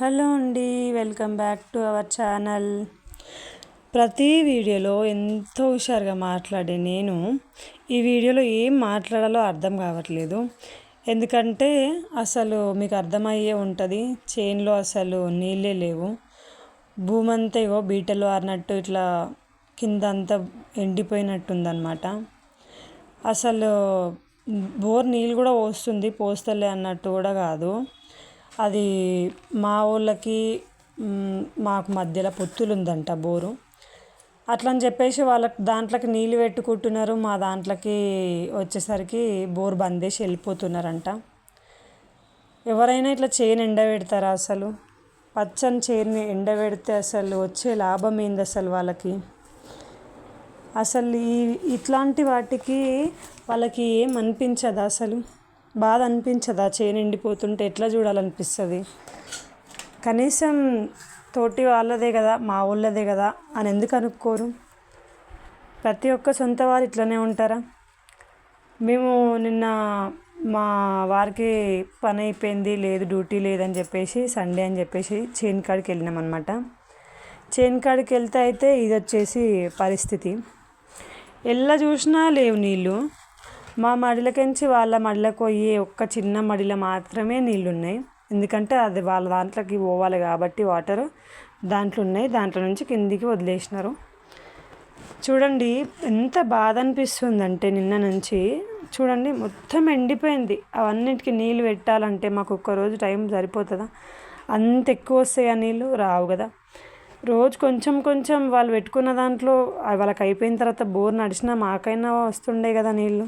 Hello అండి, welcome back to our channel. ప్రతి వీడియోలో ఎంతో హుషారుగా మాట్లాడే నేను ఈ వీడియోలో ఏం మాట్లాడాలో అర్థం కావట్లేదు. ఎందుకంటే అసలు మీకు అర్థమయ్యే ఉంటుంది, చేన్లో అసలు నీళ్ళే లేవు. భూమి అంతా ఇగో బీటలు ఆరినట్టు ఇట్లా కింద అంతా ఎండిపోయినట్టుందన్నమాట. అసలు బోర్ నీళ్ళు కూడా పోస్తలే అన్నట్టు కూడా కాదు. అది మా ఊళ్ళకి మాకు మధ్యలో పొత్తులు ఉందంట బోరు. అట్లా అని చెప్పేసి వాళ్ళకి దాంట్లోకి నీళ్ళు పెట్టుకుంటున్నారు, మా దాంట్లోకి వచ్చేసరికి బోర్ బంద్ చేసి వెళ్ళిపోతున్నారంట. ఎవరైనా ఇట్లా చేను ఎండబెడతారా? అసలు పచ్చని చేను ఎండబెడితే అసలు వచ్చే లాభం ఏంది అసలు వాళ్ళకి? అసలు ఇట్లాంటి వాటికి వాళ్ళకి ఏం అనిపించదా? అసలు బాధ అనిపించదా? చేను ఎండిపోతుంటే ఎట్లా చూడాలనిపిస్తుంది? కనీసం తోటి వాళ్ళదే కదా, మా ఊళ్ళదే కదా అని ఎందుకు అనుకోరు? ప్రతి ఒక్క సొంత వారు ఇట్లనే ఉంటారా? మేము నిన్న మా వారికి పని అయిపోయింది, లేదు డ్యూటీ లేదని చెప్పేసి సండే అని చెప్పేసి చేను కాడికి వెళ్ళినాం అనమాట. చేను కాడికి వెళ్తే అయితే ఇది వచ్చేసి పరిస్థితి. ఎలా చూసినా లేవు నీళ్ళు. మా మడిలకించి వాళ్ళ మడిలకు పోయి ఒక్క చిన్న మడిలో మాత్రమే నీళ్ళు ఉన్నాయి. ఎందుకంటే అది వాళ్ళ దాంట్లోకి పోవాలి కాబట్టి వాటరు దాంట్లో ఉన్నాయి, దాంట్లో నుంచి కిందికి వదిలేసినారు. చూడండి ఎంత బాధ అనిపిస్తుందంటే నిన్న నుంచి చూడండి మొత్తం ఎండిపోయింది. అవన్నిటికీ నీళ్ళు పెట్టాలంటే మాకు ఒక్కరోజు టైం సరిపోతుందా? అంత ఎక్కువ వస్తాయి ఆ నీళ్ళు రావు కదా. రోజు కొంచెం కొంచెం వాళ్ళు పెట్టుకున్న దాంట్లో వాళ్ళకి అయిపోయిన తర్వాత బోర్ నడిచినా మాకైనా వస్తుండే కదా నీళ్ళు.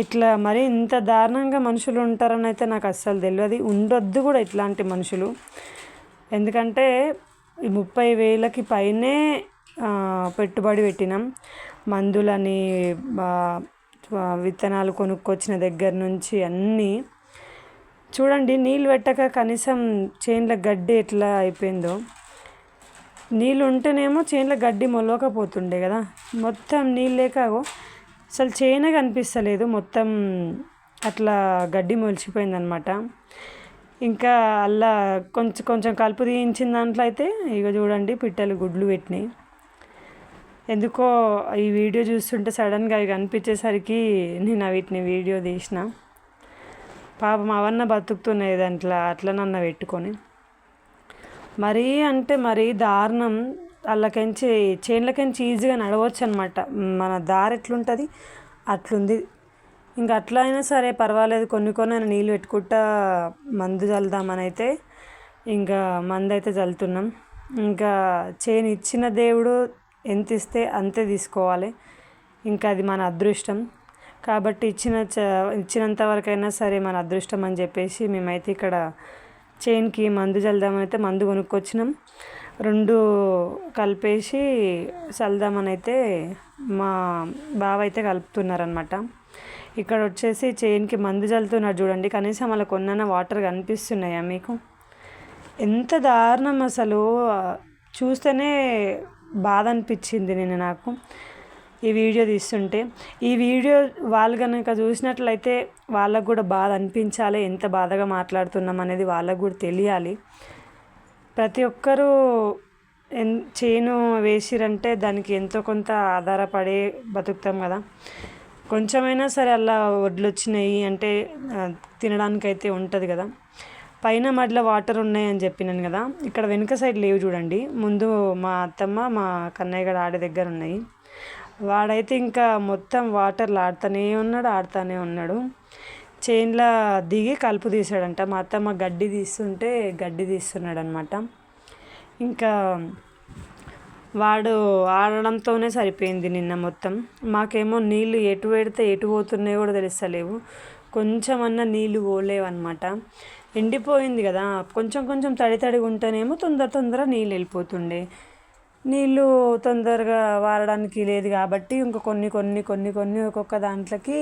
ఇట్లా మరి ఇంత దారుణంగా మనుషులు ఉంటారని అయితే నాకు అస్సలు తెలియదు. ఉండొద్దు కూడా ఇట్లాంటి మనుషులు. ఎందుకంటే ఈ 30,000కి పైనే పెట్టుబడి పెట్టినాం. మందులని, విత్తనాలు కొనుక్కొచ్చిన దగ్గర నుంచి అన్నీ చూడండి. నీళ్ళు పెట్టక కనీసం చేనుల గడ్డి ఎట్లా అయిపోయిందో. నీళ్ళు ఉంటేనేమో చేనుల గడ్డి మొలవకపోతుండే కదా. మొత్తం నీళ్ళు లేక అసలు చేనే కనిపిస్తలేదు, మొత్తం అట్లా గడ్డి మొలిచిపోయిందనమాట. ఇంకా అలా కొంచెం కొంచెం కలుపు తీయించిన దాంట్లో అయితే ఇక చూడండి పిట్టలు గుడ్లు పెట్టినాయి. ఎందుకో ఈ వీడియో చూస్తుంటే సడన్గా అవి కనిపించేసరికి నేను వీటిని వీడియో తీసిన. పాపం అవన్న బతుకుతున్నాయి దాంట్లో అట్లనన్న పెట్టుకొని. మరీ అంటే మరీ దారుణం. వాళ్ళకించి చేన్లకించి ఈజీగా నడవచ్చు అనమాట. మన దారి ఎట్లుంటుంది అట్లుంది. ఇంకా అట్లా అయినా సరే పర్వాలేదు, కొన్ని నీళ్ళు పెట్టుకుంటా మందు చల్లుదామని అయితే ఇంకా మందు అయితే చల్లుతున్నాం. ఇంకా చేను ఇచ్చిన దేవుడు ఎంత ఇస్తే అంతే తీసుకోవాలి. ఇంకా అది మన అదృష్టం కాబట్టి ఇచ్చినంత వరకైనా సరే మన అదృష్టం అని చెప్పేసి మేమైతే ఇక్కడ చేనుకి మందు చల్లుదామని అయితే మందు కొనుక్కొచ్చినాం. 2 కలిపేసి చల్లుదామని అయితే మా బావ అయితే కలుపుతున్నారనమాట. ఇక్కడ వచ్చేసి చేనుకి మందు చల్లుతున్నారు చూడండి. కనీసం అలా కొన్న వాటర్ కనిపిస్తున్నాయా మీకు? ఎంత దారుణం అసలు. చూస్తేనే బాధ అనిపించింది నాకు ఈ వీడియో తీస్తుంటే. ఈ వీడియో వాళ్ళు కనుక చూసినట్లయితే వాళ్ళకు కూడా బాధ అనిపించాలి. ఎంత బాధగా మాట్లాడుతున్నాం అనేది వాళ్ళకు కూడా తెలియాలి. ప్రతి ఒక్కరూ చేను వేసిరంటే దానికి ఎంతో కొంత ఆధారపడే బతుకుతాం కదా. కొంచెమైనా సరే అలా వడ్లు వచ్చినాయి అంటే తినడానికైతే ఉంటుంది కదా. పైన మడిలో వాటర్ ఉన్నాయని చెప్పినాను కదా, ఇక్కడ వెనుక సైడ్ లేవు చూడండి. ముందు మా అత్తమ్మ మా కన్నయ్య గడ ఆడే దగ్గర ఉన్నాయి. వాడైతే ఇంకా మొత్తం వాటర్లు ఆడుతూనే ఉన్నాడు. చేన్లో దిగి కలుపు తీసాడంట. మా అత్తమ్మ గడ్డి తీస్తున్నాడు అనమాట. ఇంకా వాడు ఆడడంతోనే సరిపోయింది నిన్న మొత్తం. మాకేమో నీళ్ళు ఎటు పెడితే ఎటు పోతున్నాయో కూడా తెలుస్తలేవు. కొంచెమన్నా నీళ్ళు పోలేవన్నమాట. ఎండిపోయింది కదా. కొంచెం కొంచెం తడిగా ఉంటేనేమో తొందర నీళ్ళు వెళ్ళిపోతుండే. నీళ్ళు తొందరగా వారడానికి లేదు కాబట్టి ఇంకా కొన్ని ఒక్కొక్క దాంట్లోకి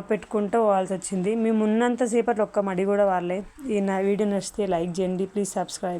పెట్టుకుంటూ పోవాల్సి వచ్చింది. మేము ఉన్నంతసేపట్లో ఒక్క మడి కూడా వారలే. ఈ వీడియో నచ్చితే లైక్ చేయండి, ప్లీజ్ సబ్స్క్రైబ్.